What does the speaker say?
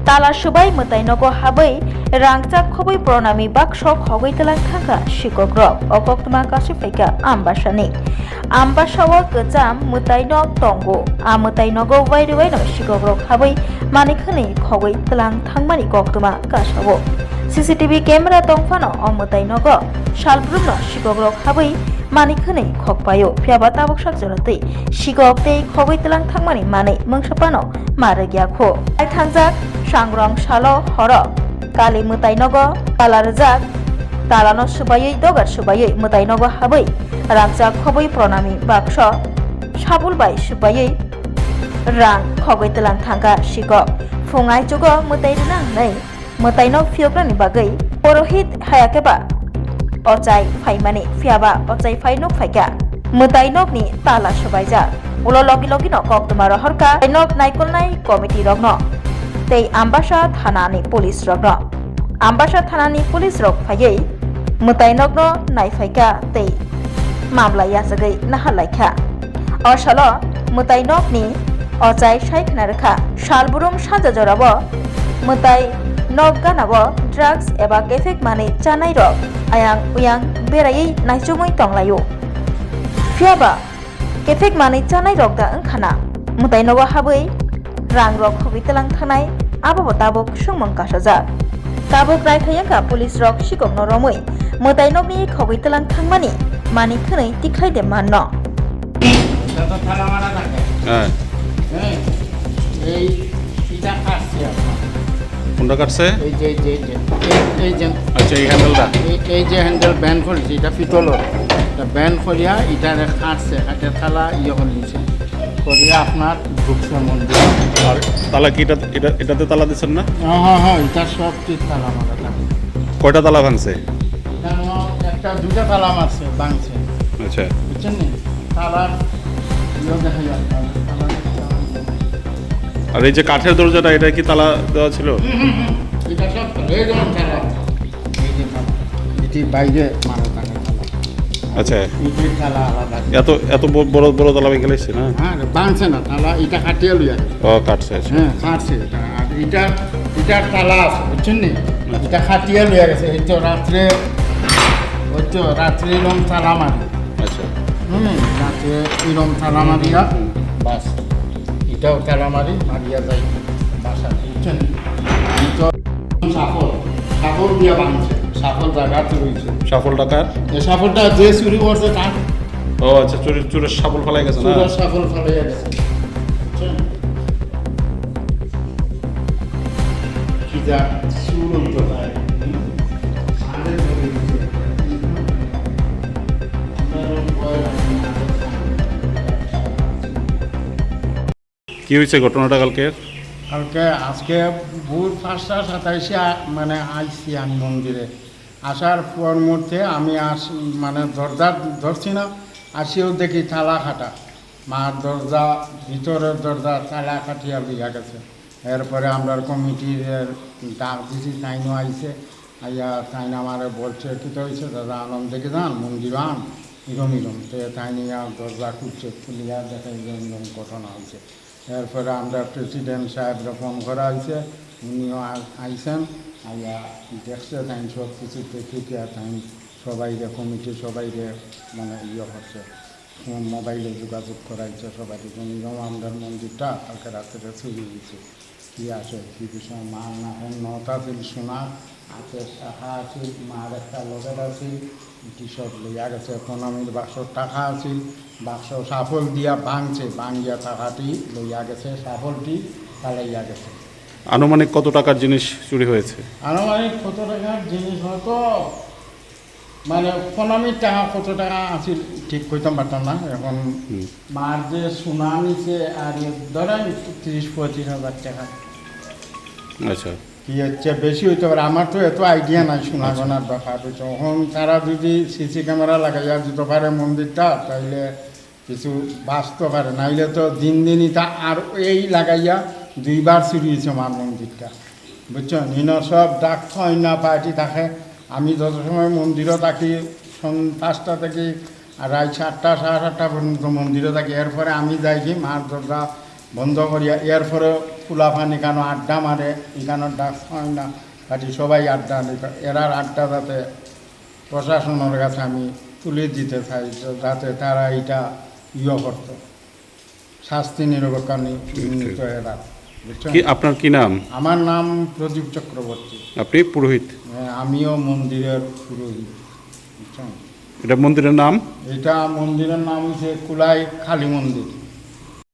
তালা সবাই মোতাইনগো হাबै রাংচাক খবৈ প্রণামী বাক্স খগৈ তেলাং থাকা শিকক রক অকক্তমা কাশি ফাইকা আমবাসানি আমবাসাও গজাম মোতাইনগ তঙ্গো মোতাইনগো ওয়াইরে ওয়াইনো শিকক রক হাबै মানিখনি খগৈ তেলাং থাংমানি কক্তমা কাশাও সিসিটিভি ক্যামেরা তংফানো অমতাইনগ সালব্রুমনো শিকক রক হাबै মানিখনি খকপাयो ফিয়াবা তাবক সাকজরাতै শিকক tei খগৈ তেলাং থাংমানি মাनै মংসাপানো মারगियाखो आइ थांजाक सांग्रं सालो हर काली मोताइनग कालारजाक तालानो सुबायै दगार सुबायै मोताइनग हाबै रांजाक खबै प्रणामी बाक्स साबुलबाय सुबायै रां खगै तेलां थांगा शिকক फुङाय जुग मोताइनां नै मोताइनग फियग्रानि बागै पुरोहित हायाकेबा अचाय फाइमानि फियाबा अचाय फाइनक फाइका मोताइनगनि ताला सुबायजा उलो लगी लगिनो कक्तमा रहरका नक नायकलनाय कमिटि रग्न तै आम्बासा थानानि पुलिस रग्न आम्बासा थानानि पुलिस रग फायै मोताइनगन नायफायका तै मामला याजगै नाहालायखा असल मोताइनगनि अचाय सायखना रेखा सालबुरुम साजा जराब मोताइनग गानाब ड्राग्स एबा केफेक माने जानाय रग आयां उयां बेरायै नायजुमै तंलायो फियाबा केफेक मानै जानाय रगदा ओंखाना मोताइनग हाबै रां रग खगै तेलां थानाय आबाबो ताबक सुंमं कासाजा ताबक रायथायंगा पुलिस रग शिকক नरमै मोताइनगनि खगै तेलां थांमानि मानि खनै तिख्लायदे माननो কোনটা কাটছে আচ্ছা এই হ্যান্ডেলটা এই যে হ্যান্ডেল ব্যান করেছে এটা পিতলের এটা ব্যান করিয়া এটারে কাটছে হাতের থালা করিছে করিয়া আপনার ঢুকছে মন্দির আর তালা কি এটাতে তালা দিচ্ছেন না? হ্যাঁ এটা সব ঠিক তালা মারা থাকে। কয়টা তালা ভাঙছে? একটা দুটা তালা মারছে ভাঙছে। আচ্ছা বুঝছেন নি তালার দেখা যায় আর এই যে কাঠের দরজাটা এটা কি তালা দেওয়া ছিল? এটা সব রেগুলার তালা এটি বাইরে মারা থাকে আচ্ছা এটির তালা আলাদা এত বড় বড় তালা ভেঙে গেছে না? হ্যাঁ ভাঙছে না তালা এটা কাটিয়ে লইয়া ও কাটছে আচ্ছা হ্যাঁ কাটছে এটা আর এটার তালা আছে বুঝছেন নি এটা কাটিয়ে লইয়া গেছে এই তো রাত্রে এরম তালা মারি আচ্ছা রাত্রে এরম তালা মারিয়া বাস এটাও তালা মারিয়া যাই বাসা বুঝছেন সাফল দিয়া ভাঙছে সাফল জায়গাতে রয়েছে সাফল টাকার এই সাফলটা যে চুরি করছে তার ও আচ্ছা চুরের সাফল ফেলাই গেছে না? চুরের সাফল ফেলাইয়া গেছে কি যা চুরন্ত যায় কি হয়েছে ঘটনাটা কালকে? আজকে ভোর 5টা 27 মানে আসছি আমি মন্দিরে আসার পর মুহূর্তে আমি মানে দরজা ধরছি না আসিও দেখি তালা কাটা মার দরজা ভিতরের দরজা তালা কাটিয়া লিয়া গেছে এরপরে আমরা কমিটির ডাক দিছি তাইনও আইছে আইয়া তাইন আমারে বলছে কী হয়েছে দাদা আনন্দ দেখে যান মন্দির আন ইরম তো তাই নিয়ে দরজা খুঁজছে খুলিয়া দেখে এরকম ঘটনা হয়েছে এরপরে আমরা প্রেসিডেন্ট সাহেবরা ফোন করা হয়েছে উনিও আইসেন আইয়া দেখছে তাই সব কিছু দেখে তাই সবাইরে কমিটি সবাইরে মানে করছে মোবাইলে যোগাযোগ করাইছে সবাই এরকম আমরা মন্দিরটা কালকে রাত্রে চুরি হয়েছে কী আছে কী বিষয় মা না নটা আছিল সোনা আছে টাকা আছিল মার একটা লগের আছিল এটি সব লইয়া গেছে প্রণামীর বাক্সর টাকা আছিল বাক্স সাফল দিয়া ভাঙছে ভাঙিয়া টাকাটি লইয়া গেছে সাফলটি পালাইয়া গেছে। আনুমানিক কত টাকার জিনিস চুরি হয়েছে? আনুমানিক কত টাকার জিনিস হয়তো মানে প্রণামীর টাকা কত টাকা আছিল ঠিক কইতাম পারতাম না এখন মার যে সোনা নিছে আর ধরেন 30-35 হাজার টাকা। আচ্ছা কি হচ্ছে বেশি হইতে পারে আমার তো এত আইডিয়া নাই সোনা গনার ব্যাপার তখন তারা যদি সিসি ক্যামেরা লাগাইয়া দিতে পারে মন্দিরটা তাইলে কিছু বাঁচতে পারে নাইলে তো দিনই তা আর এই লাগাইয়া 2বার চুরি হয়েছে আমার মন্দিরটা বুঝছো নিন সব ডাক হয় না পার্টি থাকে আমি যত সময় মন্দিরও থাকি 5টা থেকে রাত 7টা 7:30 পর্যন্ত মন্দিরে থাকি এরপরে আমি যাই কি মার দরজা বন্ধ করিয়া এরপরে ফুলাফান এখানে আড্ডা মারে এখানে ডাক হয় না কাটি সবাই আড্ডা দিত এরার আড্ডা যাতে প্রশাসনের কাছে আমি তুলে দিতে চাই যাতে তারা এটা করত শাস্তি নিরপেক্ষ নিত এরা বুঝছেন? কি আপনার কি নাম? আমার নাম প্রদীপ চক্রবর্তী। আপনি পুরোহিত? আমিও মন্দিরের পুরোহিত। বুঝছেন? এটা মন্দিরের নাম? এটা মন্দিরের নাম হচ্ছে কুলাই কালী মন্দির।